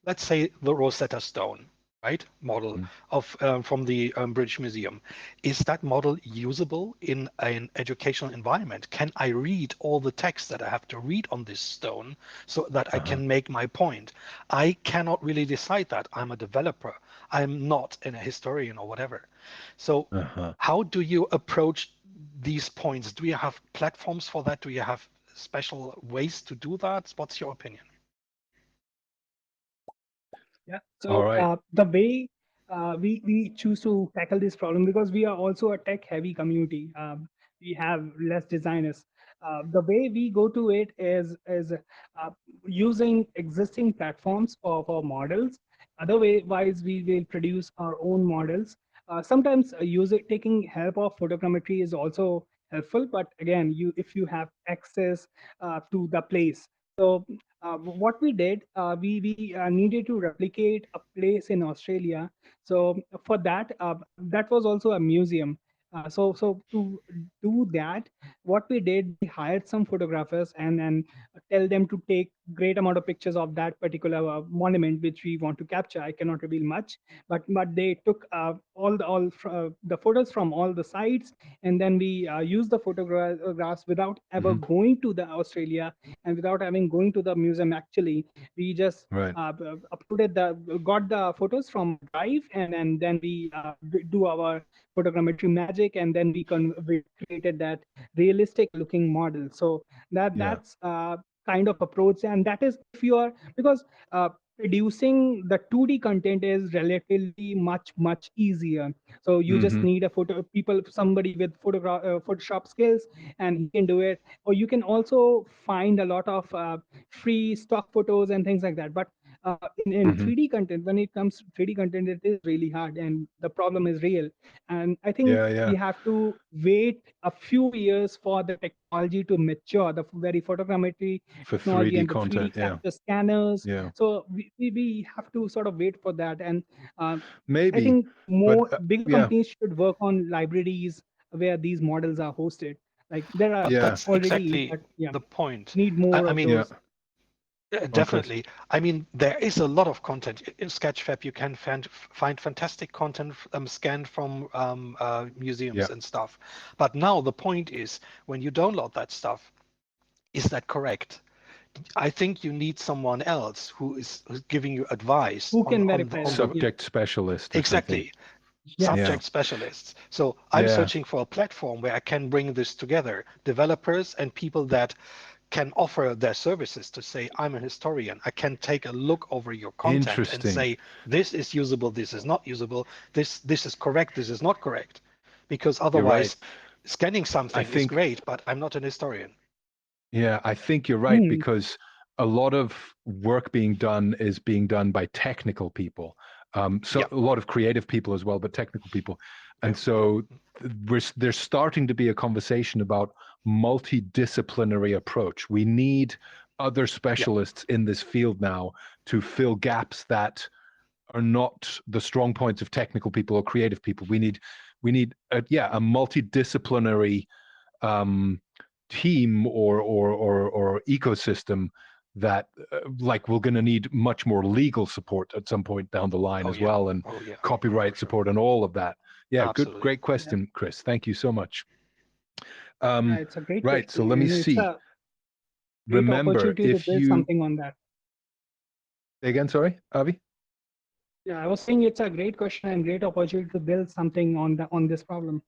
let's say, the Rosetta Stone, right, model Mhm. of from the British Museum, is that model usable in an educational environment? Can I read all the text that I have to read on this stone so that I Uh-huh. can make my point? I cannot really decide that. I'm a developer. I'm not a historian or whatever. So Uh-huh. how do you approach these points? Do you have platforms for that? Do you have special ways to do that? What's your opinion? Yeah. All So right. the way we choose to tackle this problem, because we are also a tech heavy community. We have less designers. The way we go to it is using existing platforms for models. Otherwise, we will produce our own models. Sometimes taking help of photogrammetry is also helpful, but again, if you have access to the place. So what we did, we needed to replicate a place in Australia. So for that, that was also a museum. So to do that, what we did, we hired some photographers and tell them to take great amount of pictures of that particular monument which we want to capture. I cannot reveal much, but they took the photos from all the sites, and then we used the photographs without ever Mhm. going to the Australia and without having going to the museum. Actually, we just Right. got the photos from Drive, and then we do our photogrammetry magic, and then we created that realistic looking model. So Yeah. that's kind of approach, and that is if you are, because producing the 2D content is relatively much easier. So you just Mm-hmm. need somebody with Photoshop skills, and he can do it. Or you can also find a lot of free stock photos and things like that. But in Mm-hmm. 3D content, when it comes to 3D content, it is really hard, and the problem is real. And I think Yeah, we yeah. have to wait a few years for the technology to mature, the very photogrammetry For technology 3D and the 3D content. Yeah. capture scanners. Yeah. So we have to sort of wait for that. And I Maybe, think but more bigger yeah. companies should work on libraries where these models are hosted. Like there are But Yeah. that's already, exactly but yeah, the point. need I, more I of mean, Yeah. those. On Chris. definitely. I mean, there is a lot of content in Sketchfab. You can find fantastic content scanned from Yeah. museums and stuff. But now the point is, when you download that stuff, is that correct? I think you need someone else who's giving you advice Who on can on the verify on that? the Yeah. Subject specialist or something. exactly Yes. Yeah. subject specialists. So I'm Yeah. searching for a platform where I can bring this together, developers and people that can offer their services to say, I'm a historian. I can take a look over your content and Interesting. say, this is usable, this is not usable, this is correct, this is not correct. Because You're right. otherwise, scanning I something is think, great, but I'm not an historian. yeah, I think you're right Hmm. because a lot of work being done is being done by technical people. So Yeah, a lot of creative people as well, but technical people. yeah, And so there's starting to be a conversation about multidisciplinary approach. We need other yeah. specialists in this field now to fill gaps that are not the strong points of technical people or creative people. We need a multidisciplinary um, team or ecosystem that like we're going to need much more legal support at some point down the line Oh as yeah, well, and oh yeah, for copyright sure. support and all of that. Yeah, Absolutely. great question, Chris. Thank you so much. Yeah, Um, it's a great right, so question, let me and it's see. a great Remember, opportunity to if build you something on that. say again, sorry, Avi. Yeah, I was saying it's a great question and great opportunity to build something on this problem.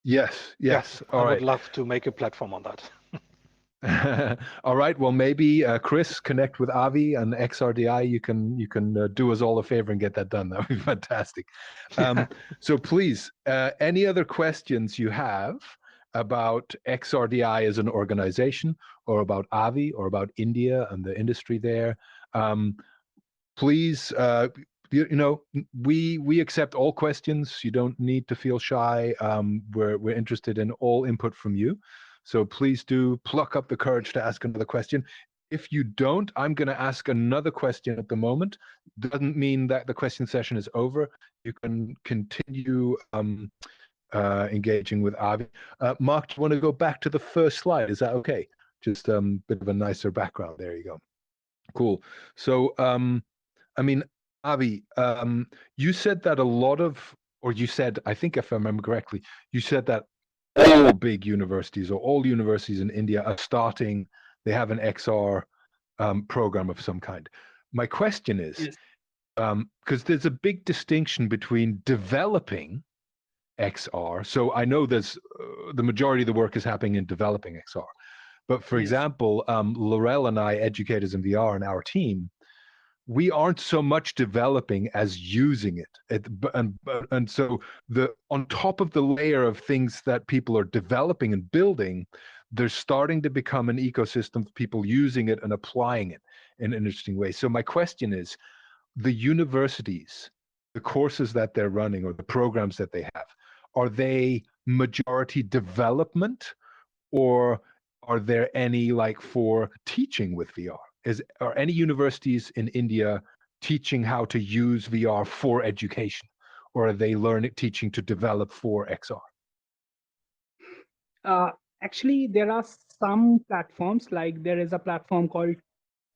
Yes, Yeah, yes. I All would right. love to make a platform on that. All right. Well, maybe Chris, connect with Avi and XRDI. You can do us all a favor and get that done. That would be fantastic. So please, any other questions you have about XRDI as an organization, or about Avi, or about India and the industry there? Please, we accept all questions. You don't need to feel shy. We're interested in all input from you. So please do pluck up the courage to ask another question. If you don't, I'm going to ask another question at the moment. Doesn't mean that the question session is over. You can continue engaging with Avi. Mark, do you want to go back to the first slide? Is that okay? Just a bit of a nicer background. There you go. Cool. So, I mean, Avi, you said that a lot of, or you said, I think if I remember correctly, you said that all big universities or all universities in India are starting, they have an XR program of some kind. My question is, Yes. because there's a big distinction between developing XR. So I know there's the majority of the work is happening in developing XR. But for Yes. example, Laurel and I, educators in VR, and our team, we aren't so much developing as using it. And so on top of the layer of things that people are developing and building, there's starting to become an ecosystem of people using it and applying it in an interesting way. So my question is, the universities, the courses that they're running or the programs that they have, are they majority development, or are there any like for teaching with VR? Are any universities in India teaching how to use VR for education, or are they teaching to develop for XR? Actually, there are some platforms, like there is a platform called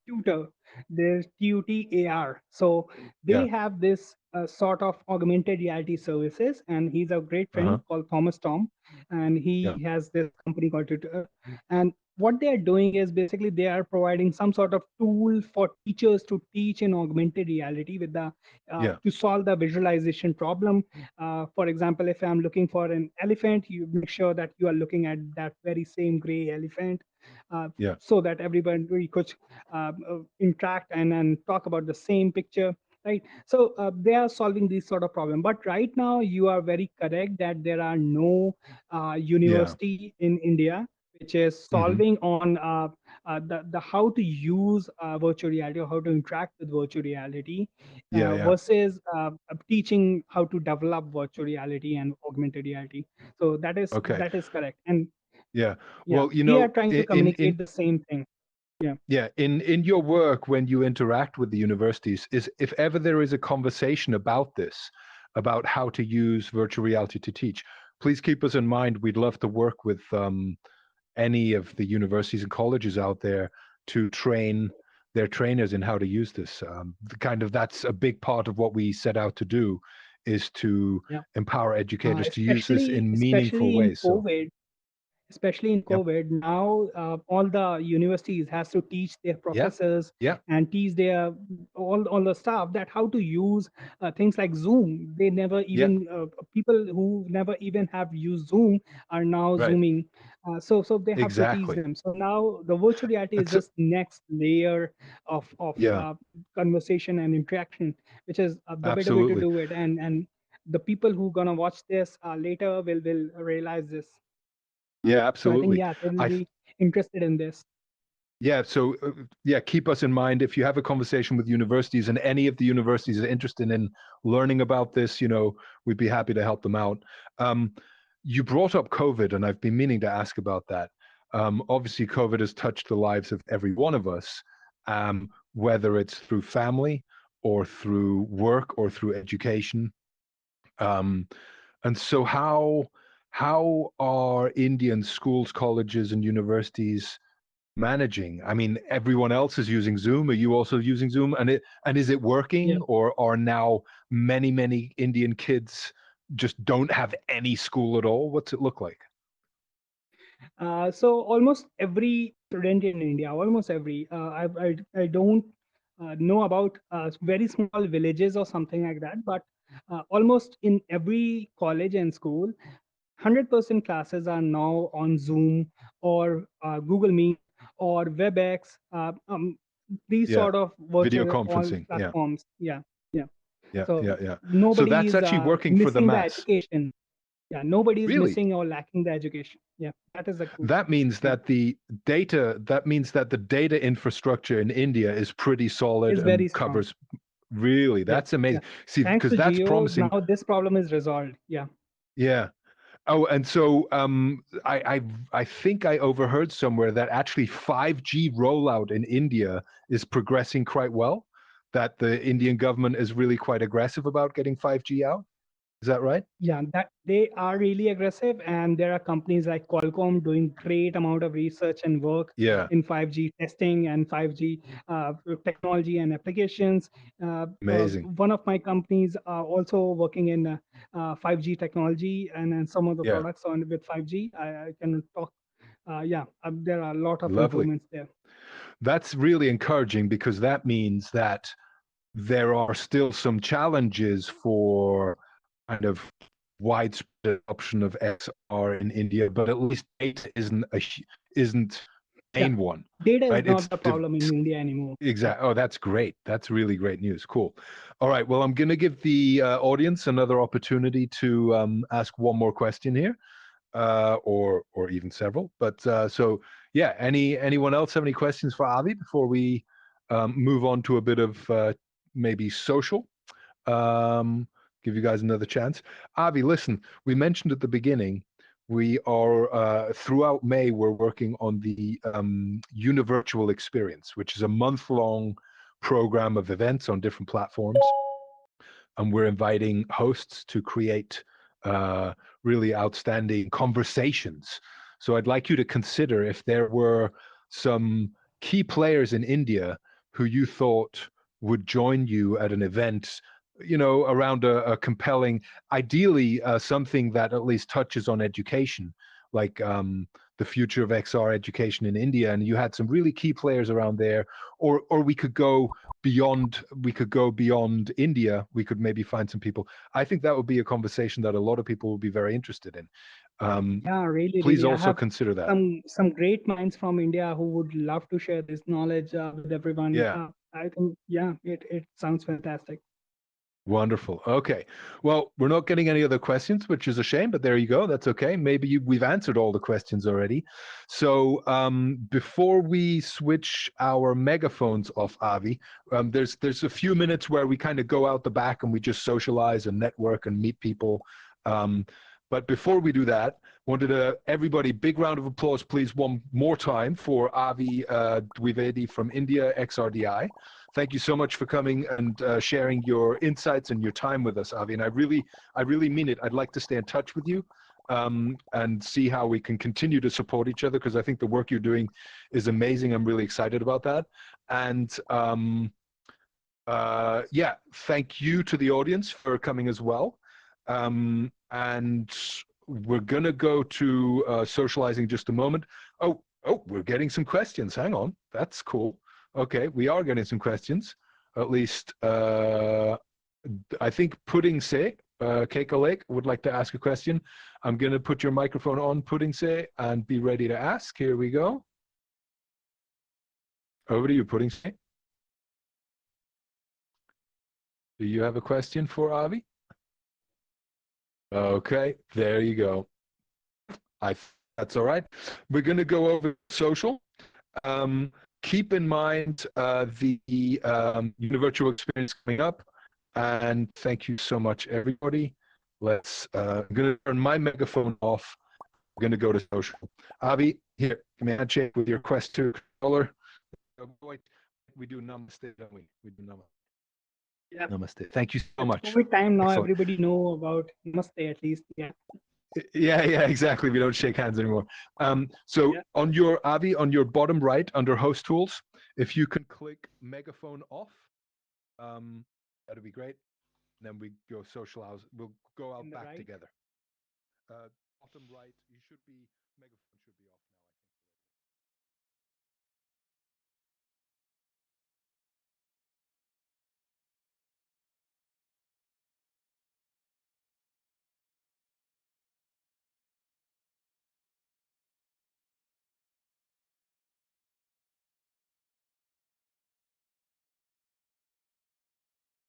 Tutor. There's TUTAR. So Yeah. they have this sort of augmented reality services, and he's a great friend Uh-huh. called Thomas Tom, and Yeah. he has this company called Tutor. And what they are doing is basically they are providing some sort of tool for teachers to teach in augmented reality with the Yeah. to solve the visualization problem. For example, if I'm looking for an elephant, you make sure that you are looking at that very same gray elephant, Yeah. so that everybody could interact and talk about the same picture, right? So they are solving this sort of problem. But right now, you are very correct that there are no Yeah. university in India which is Hmm. solving on the how to use virtual reality or how to interact with virtual reality Yeah. Yeah. versus teaching how to develop virtual reality and augmented reality. So Okay. that is correct. And Yeah. yeah, Well, you we are know, trying to communicate the same thing. Yeah. yeah, in your work, when you interact with the universities, is if ever there is a conversation about this, about how to use virtual reality to teach, please keep us in mind. We'd love to work with any of the universities and colleges out there to train their trainers in how to use this. That's a big part of what we set out to do, is to Yeah. empower educators to use this Especially in meaningful especially in ways. So, COVID, especially in yep, COVID, now all the universities has to teach their yeah, professors yeah, and teach their all the staff that how to use things like Zoom. They never yeah, even people who never even have used Zoom are now right, Zooming. So they have to teach exactly. them. So now the virtual reality And is so, just next layer of yeah, conversation and interaction, which is the better way to absolutely. do it. And the people who gonna watch this later will realize this. Yeah, So I think, absolutely. yeah, they will I be interested in this. Yeah, so yeah, keep us in mind if you have a conversation with universities, and any of the universities are interested in learning about this, we'd be happy to help them out. You brought up COVID, and I've been meaning to ask about that. Obviously, COVID has touched the lives of every one of us, whether it's through family or through work or through education. Um, and so how are Indian schools, colleges, and universities managing? I mean, everyone else is using Zoom. Are you also using Zoom? And is it Yeah. working, or are now many Indian kids just don't have any school at all? What's it look like? So almost every student in India, almost every, I don't know about very small villages or something like that, but almost in every college and school, 100% classes are now on Zoom or Google Meet or WebEx, these Yeah, sort of video virtual all conferencing. Yeah, platforms. Yeah, yeah. yeah, So yeah, yeah. So nobody that's is actually working for the missing the mass. education. Yeah, nobody is Really? missing or lacking the education. Yeah, that is the cool That part. means Yeah, that the data infrastructure in India is pretty solid is and very strong. covers. Really, Yeah, that's yeah. amazing. See, Thanks because to that's Geo, promising. now this problem is resolved. Yeah. Yeah. Oh, and so I think I overheard somewhere that actually 5G rollout in India is progressing quite well. That the Indian government is really quite aggressive about getting 5G out. Is that right? Yeah, that they are really aggressive, and there are companies like Qualcomm doing great amount of research and work Yeah. in 5G testing and 5G technology and applications. Amazing. One of my companies are also working in 5G technology and some of the Yeah. products on with 5G. I can talk. Yeah, there are a lot of Lovely. improvements there. That's really encouraging, because that means that there are still some challenges for kind of widespread adoption of XR in India, but at least data isn't main one, Data is right? not the problem in India anymore. Exactly. Oh, that's great. That's really great news. Cool. All right. Well, I'm going to give the audience another opportunity to ask one more question here, or even several. But so yeah, anyone else have any questions for Avi before we move on to a bit of maybe social? Give you guys another chance. Avi, listen, we mentioned at the beginning, we are throughout May, we're working on the Univirtual Experience, which is a month-long program of events on different platforms. And we're inviting hosts to create really outstanding conversations. So I'd like you to consider if there were some key players in India who you thought would join you at an event, you know, around a compelling, ideally something that at least touches on education, like the future of XR education in India, and you had some really key players around there, or we could go beyond. We could go beyond India. We could maybe find some people. I think that would be a conversation that a lot of people would be very interested in. Yeah, really, Please really. I also have consider that. some great minds from India who would love to share this knowledge with everyone. Yeah. I think, yeah, it sounds fantastic. Wonderful. Okay. Well, we're not getting any other questions, which is a shame, but there you go. That's okay. Maybe we've answered all the questions already. So before we switch our megaphones off, Avi, there's a few minutes where we kind of go out the back and we just socialize and network and meet people. But before we do that, wanted to everybody big round of applause, please, one more time for Avi Dwivedi from India, XRDI. Thank you so much for coming and sharing your insights and your time with us, Avi. And I really mean it. I'd like to stay in touch with you and see how we can continue to support each other, because I think the work you're doing is amazing. I'm really excited about that. And yeah, thank you to the audience for coming as well. And we're going to go to socializing just a moment. Oh, we're getting some questions. Hang on. That's cool. Okay, we are getting some questions. At least, I think Pudding Se, Keiko Lake, would like to ask a question. I'm going to put your microphone on, Pudding Se, and be ready to ask. Here we go. Over to you, Pudding Se. Do you have a question for Avi? Okay, there you go. That's all right. We're going to go over social. Keep in mind the Univirtual Experience coming up, and thank you so much, everybody. I'm going to turn my megaphone off. I'm going to go to social. Avi, here, give me a handshake with your Quest 2 controller. We do namaste, don't we? We do namaste. Yeah. Namaste. Thank you so much. COVID time now, Excellent. everybody know about namaste at least. Yeah. Yeah, exactly. We don't shake hands anymore. So on your Avi, on your bottom right under host tools, if you can click megaphone off, that'd be great. And then we go socialize. We'll go out back together. Bottom right, you should be megaphone.